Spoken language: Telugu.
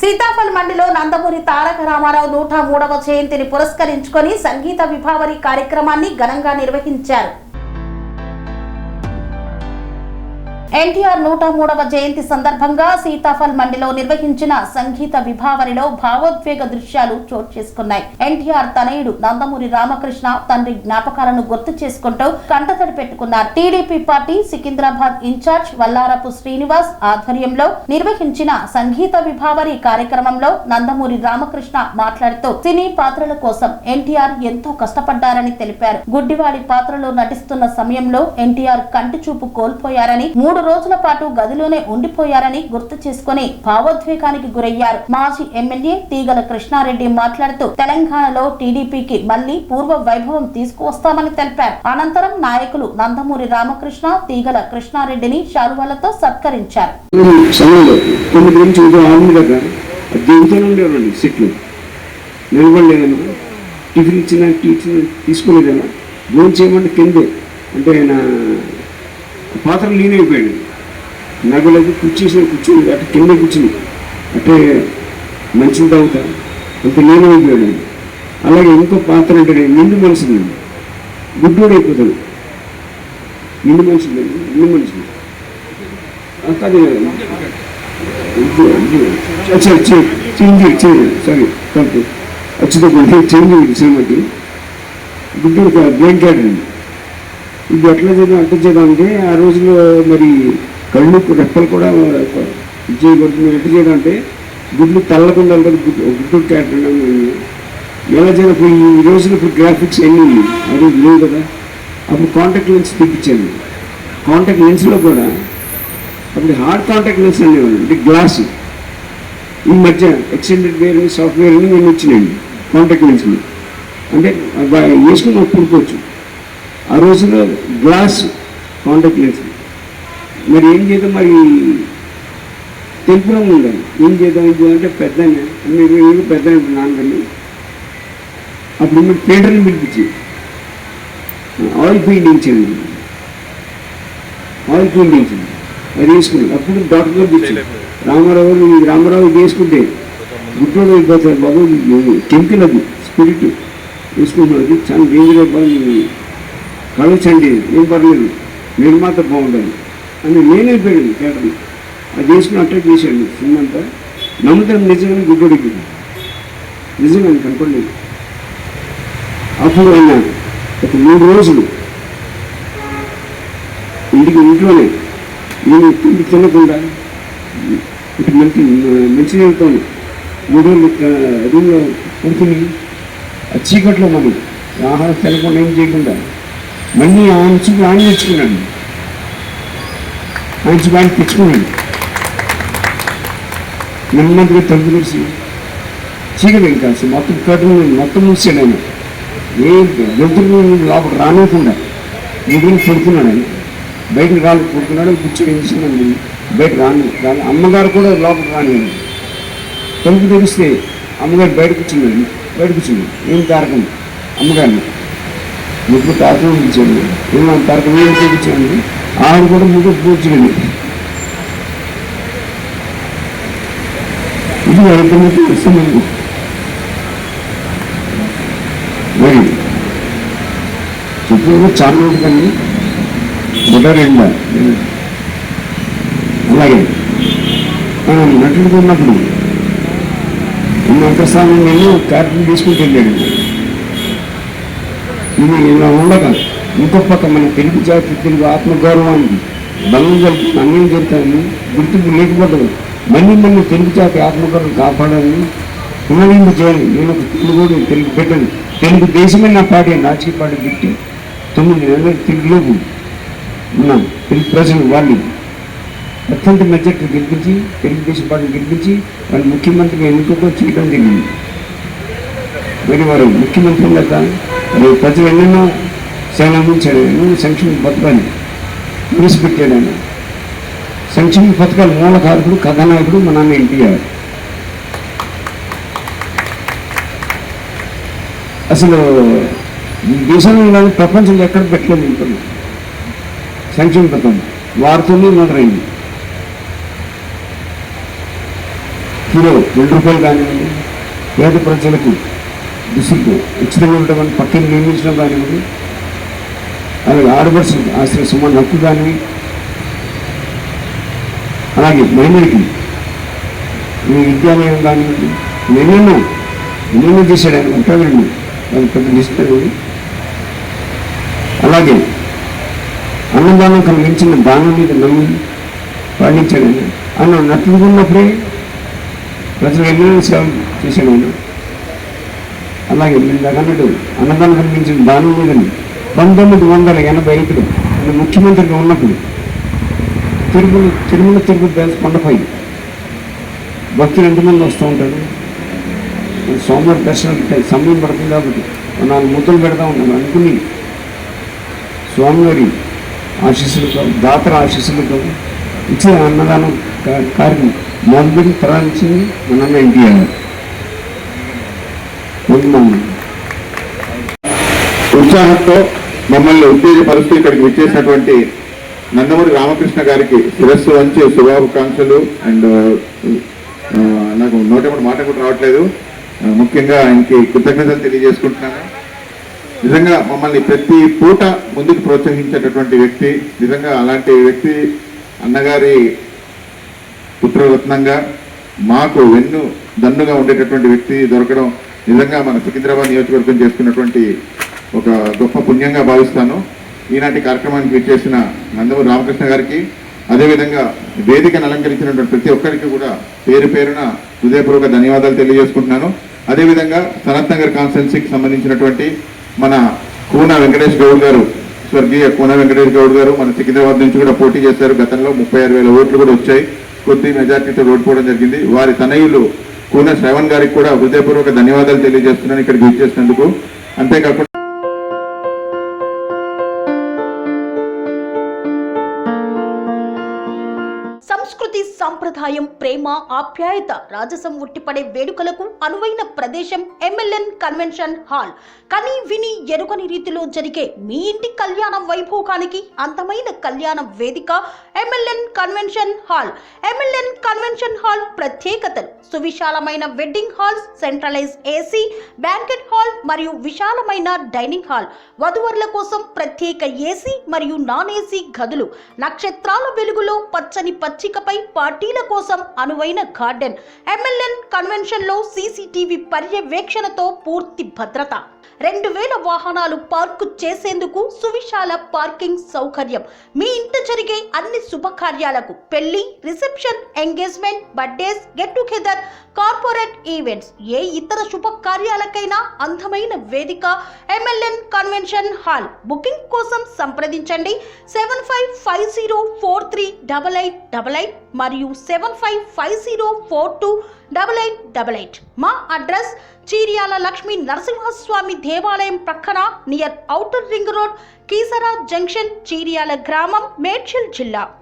సీతాఫల్ మండిలో నందమూరి తారక రామారావు 103వ జయంతిని పురస్కరించుకొని సంగీత విభావరి కార్యక్రమాన్ని ఘనంగా నిర్వహించారు. ఎన్టీఆర్ 103వ జయంతి సందర్భంగా సీతాఫల్ మండిలో నిర్వహించిన సంగీత విభావరిలో భావోద్వేగ దృశ్యాలు చోటు చేసుకున్నాయి. ఎన్టీఆర్ తనయుడు నందమూరి రామకృష్ణ తండ్రి జ్ఞాపకాలను గుర్తు చేసుకుంటూ కంటతడి పెట్టుకున్నారు. TDP party Secunderabad in-charge Vallarapu Srinivas ఆధ్వర్యంలో నిర్వహించిన సంగీత విభావరి కార్యక్రమంలో నందమూరి రామకృష్ణ మాట్లాడుతూ సినీ పాత్రల కోసం ఎన్టీఆర్ ఎంతో కష్టపడ్డారని తెలిపారు. గుడ్డివాడి పాత్రలో నటిస్తున్న సమయంలో ఎన్టీఆర్ కంటి చూపు కోల్పోయారని 3 రోజుల పాటు గదిలోనే ఉండిపోయారని గుర్తు చేసుకుని భావోద్వేగానికి గురయ్యారు. మాజీ ఎమ్మెల్యే తీగల కృష్ణారెడ్డి మాట్లాడుతూ తెలంగాణలో టీడీపీకి మళ్లీ పూర్వ వైభవం తీసుకువస్తామని తెలిపారు. అనంతరం నాయకులు నందమూరి రామకృష్ణ తీగల కృష్ణారెడ్డిని శాలువాలతో సత్కరించారు. పాత్ర లీనైపోయాడు. నగలేదు కూర్చొని అటు కింద కూర్చుని అంటే మంచిది తాగుతా అంత లీనమైపోయాడు. అలాగే ఇంకో పాత్ర అంటే నిండు మనుషులు గుడ్డోడు అయిపోతాడు. నిండు మనుషులు అది సారీ తప్పు వచ్చి సినిమాకి గుడ్డోడు బ్లాంకెట్ అండి. ఇది ఎట్లా చేద్దాం అట్లా చేద్దాం అంటే ఆ రోజుల్లో మరి కళ్ళు రెప్పలు కూడా చేయకూడదు. మీరు ఎట్లా చేయడం అంటే గుడ్లు తెల్లకుండా గుడ్డు క్యాట్ ఎలా చేయడం. ఇప్పుడు ఈ రోజులు ఇప్పుడు గ్రాఫిక్స్ అన్నీ ఆ రోజు లేవు కదా. అప్పుడు కాంటాక్ట్ లెన్స్ తెప్పించాను. కాంటాక్ట్ లెన్స్లో కూడా అప్పుడు హార్డ్ కాంటాక్ట్ లెన్స్ అనేవాళ్ళు అంటే గ్లాసు. ఈ మధ్య ఎక్స్టెండెడ్ వేర్ అని సాఫ్ట్వేర్ అని నేను వచ్చినాయండి కాంటాక్ట్ లెన్స్ని. అంటే వేసుకుని ఒప్పుకోవచ్చు. ఆ రోజుల్లో గ్లాస్ కాంటాక్ట్ లెన్స్. మరి ఏం చేద్దాం, మరి తెలుపు రంగు ఉండాలి. ఏం చేద్దాం అంటే పెద్ద పెద్ద నాన్నగారిని అప్పుడు మీరు పెయింటర్ని పిలిపించి ఆయిల్ పెయింట్ వేయించండి. అది వేసుకున్నాడు. అప్పుడు డాక్టర్ గారు తెచ్చి రామారావు వేసుకుంటే గుడ్డోడు అయిపోతారు బాబు, కెమికల్ అది స్పిరిట్ వేసుకుంటున్నాడు. అది చాలా డేంజర్ అయిపోయి కలచండి, ఏం పర్లేదు నిర్మాత బాగుండాలి అని నేనైపోయాడు థియేటర్ని. అది వేసుకుని అట్రాక్ట్ చేశాడు సినిమా అంతా. నమ్ముతాను నిజంగానే గుడ్డోడికి నిజంగా కనపడలేదు. అప్పుడు ఆయన ఒక 3 రోజులు ఇంట్లోనే నేను తిండి తినకుండా ఇటు మంచి నీళ్ళతోనే 3 రోజులు రూమ్లో పడుకుని ఆ చీకట్లో మనం ఆహారం తినకుండా ఏం చేయకుండా మళ్ళీ ఆయన తెచ్చుకున్నాడు. ఆయన తెచ్చుకున్నాడు. నెమ్మదిగా తలుపు తెరిచి చీకటి ఇంకా మొత్తం కట్టు మొత్తం మూసాడు. ఆయన ఏ వెళ్తురు లోపల రానివ్వకుండా ఎదురు పడుకున్నాడు. ఆయన బయటకు పడుకున్నాడు. కూర్చొని ఏం చేస్తున్నాడు బయట రాని అమ్మగారు కూడా లోపల రానివ్వడు. తలుపు తెరిస్తే అమ్మగారు బయట కూర్చున్నాడు. ఏం తారకం అమ్మగారిని ముగ్గురు తారకం ఇచ్చాడు. ఏమో తారకం ఏం చూపించాడు. ఆవిడ కూడా ముగ్గురు కూర్చుంది. ఇది అర్థమైతే ఇస్తామండి. మరి చుట్టూ చాలా రోజులు కానీ బుడ్డారెండా అలాగే నటుడుకున్నప్పుడు అంతస్థానం నేను క్యారెక్టర్ తీసుకుంటూ వెళ్ళాడు. ఇది ఇలా ఉండగా ఇంకో పక్క మన తెలుగు జాతి తెలుగు ఆత్మగౌరవానికి బలం జరుగుతుంది, అన్యాయం జరుగుతాయని గుర్తింపు లేకపోవడం మళ్ళీ తెలుగు జాతి ఆత్మగౌరవం కాపాడాలని పునరింపు చేయాలి. నేను ఒక తెలుగు పెట్టాను. తెలుగు దేశమే నా పార్టీ రాజకీయ పార్టీ పెట్టి 9 నెలల తెలుగులోపు ఉన్నాం. తెలుగు ప్రజలు వాళ్ళు అత్యంత మెజార్టీ గెలిపించి తెలుగుదేశం పార్టీని గెలిపించి వాళ్ళు ముఖ్యమంత్రిగా ఎన్నికతో చేయడం జరిగింది. మరి వారు ముఖ్యమంత్రి ఉండక అది ప్రజలు ఎన్నెన్నో సేవలు అందించాడు. ఎన్నో సంక్షేమ పథకాలు ప్రవేశపెట్టాడు. ఆయన సంక్షేమ పథకాలు మూలకారకుడు కథానాయకుడు మా నాన్న ఎన్టీఆర్. అసలు దేశంలో ప్రపంచంలో ఎక్కడ పెట్టలేదు ఇంట్లో సంక్షేమ పథకం వారితోనే మొదలైంది. కిలో ₹2 కానివ్వండి, పేద ప్రజలకు దుస్తులకు ఉచితంగా ఉండడం పక్కన నిర్మించడం కానివ్వండి, అలాగే ఆడపడుచు ఆశ్రయ సమాన హక్కు కానీ, అలాగే మైనారిటీ ఈ విద్యాలయం కానివ్వండి, ఎన్నెన్నో చేశాడు ఆయన. ఉంటాడండి దాని పెద్ద లిస్ట్ అనేది. అలాగే అన్నదానం కలిగించిన దానం మీద నమ్మి పాటించాడు ఆయన. ఆయన నట్టుకున్నప్పుడే ప్రజలు ఎన్నో సేవలు చేశాడు ఆయన. అలాగే మీరు అన్నట్టు అన్నదానం కలిగించిన దానం మీద 1985లో ఆయన ముఖ్యమంత్రిగా ఉన్నప్పుడు తిరుమల తిరుపతి కొండపై భక్తులు ఎంతమంది వస్తూ ఉంటారు. సోమవారం దర్శనం సమయం పడుతుంది కాబట్టి 4 ముద్దలు పెడతా ఉన్నాను అనుకుని స్వామివారి ఆశీస్సులతో, దాతల ఆశీస్సులతో ఇచ్చే అన్నదానం కార్యక్రమం మొదలుపెట్టి ప్రారంభించింది మన అన్న ఎన్టీఆర్. ఉత్సాహంతో మమ్మల్ని ఉత్తేజపరుస్తూ ఇక్కడికి విచ్చేసినటువంటి నందమూరి రామకృష్ణ గారికి శిరస్సు వంచి శుభాకాంక్షలు. అండ్ నాకు నోటెప్పుడు మాట కూడా రావట్లేదు. ముఖ్యంగా ఆయనకి కృతజ్ఞతలు తెలియజేసుకుంటున్నాను. నిజంగా మమ్మల్ని ప్రతి పూట ముందుకు ప్రోత్సహించేటటువంటి వ్యక్తి. నిజంగా అలాంటి వ్యక్తి అన్నగారి పుత్రరత్నంగా మాకు వెన్ను దన్నుగా ఉండేటటువంటి వ్యక్తి దొరకడం నిజంగా మన సికింద్రాబాద్ నియోజకవర్గం చేసుకున్నటువంటి ఒక గొప్ప పుణ్యంగా భావిస్తాను. ఈనాటి కార్యక్రమానికి విచ్చేసిన నందమూరి రామకృష్ణ గారికి, అదేవిధంగా వేదికను అలంకరించినటువంటి ప్రతి ఒక్కరికి కూడా పేరు పేరున హృదయపూర్వక ధన్యవాదాలు తెలియజేసుకుంటున్నాను. అదేవిధంగా సనత్ నగర్ కాన్స్టిట్యున్సీకి సంబంధించినటువంటి మన కూన వెంకటేష్ గౌడ్ గారు, స్వర్గీయ కూన వెంకటేష్ గౌడ్ గారు మన సికింద్రాబాద్ నుంచి కూడా పోటీ చేశారు. గతంలో 36,000 ఓట్లు కూడా వచ్చాయి. కొద్ది మెజార్టీతో ఓడిపోవడం జరిగింది. వారి తనయులు కూన శ్రవణ్ గారికి కూడా హృదయపూర్వక ధన్యవాదాలు తెలియజేస్తున్నాను ఇక్కడికి విచ్చేసినందుకు. అంతేకాకుండా సంస్కృతి, సంప్రదాయం, ప్రేమ, ఆప్యాయత, రాజసం ఉట్టిపడే వేడుకలకు అనువైన ప్రదేశం ఎంఎల్ఎన్ కన్వెన్షన్ హాల్. కని విని ఎరుగని రీతిలో జరిగే మీ ఇంటి కళ్యాణ వైభోగానికి అందమైన కళ్యాణ వేదిక MLN convention hall. MLN convention hall ప్రత్యేకతలు: సువిశాలమైన wedding halls, centralise AC banquet hall మరియు విశాలమైన డైనింగ్ హాల్, వధువరుల కోసం ప్రత్యేక ఏసీ మరియు నాన్ ఏసీ గదులు, నక్షత్రాల వెలుగులో పచ్చని పచ్చికపై పార్టీల కోసం అనువైన గార్డెన్. ఎంఎల్ఎన్ కన్వెన్షన్ లో సీసీటీవీ పర్యవేక్షణతో పూర్తి భద్రత. 2000 వాహనాలు పార్కు చేసేందుకు సువిశాల పార్కింగ్ సౌకర్యం. మీ ఇంట జరిగే అన్ని శుభకార్యాలకు, పెళ్లి, reception, engagement, birthdays, get together, corporate events, ఏ ఇతర శుభకార్యాలకైనా అందమైన వేదిక ఎంఎల్ఎన్ కన్వెన్షన్ హాల్. బుకింగ్ కోసం సంప్రదించండి 7550438888 మరియు 7550428888. మా అడ్రస్ చీర్యాల లక్ష్మీ నరసింహస్వామి దేవాలయం ప్రక్కన, near outer ring road, Keesara junction, Cheeryal గ్రామం, మేడ్చల్ జిల్లా.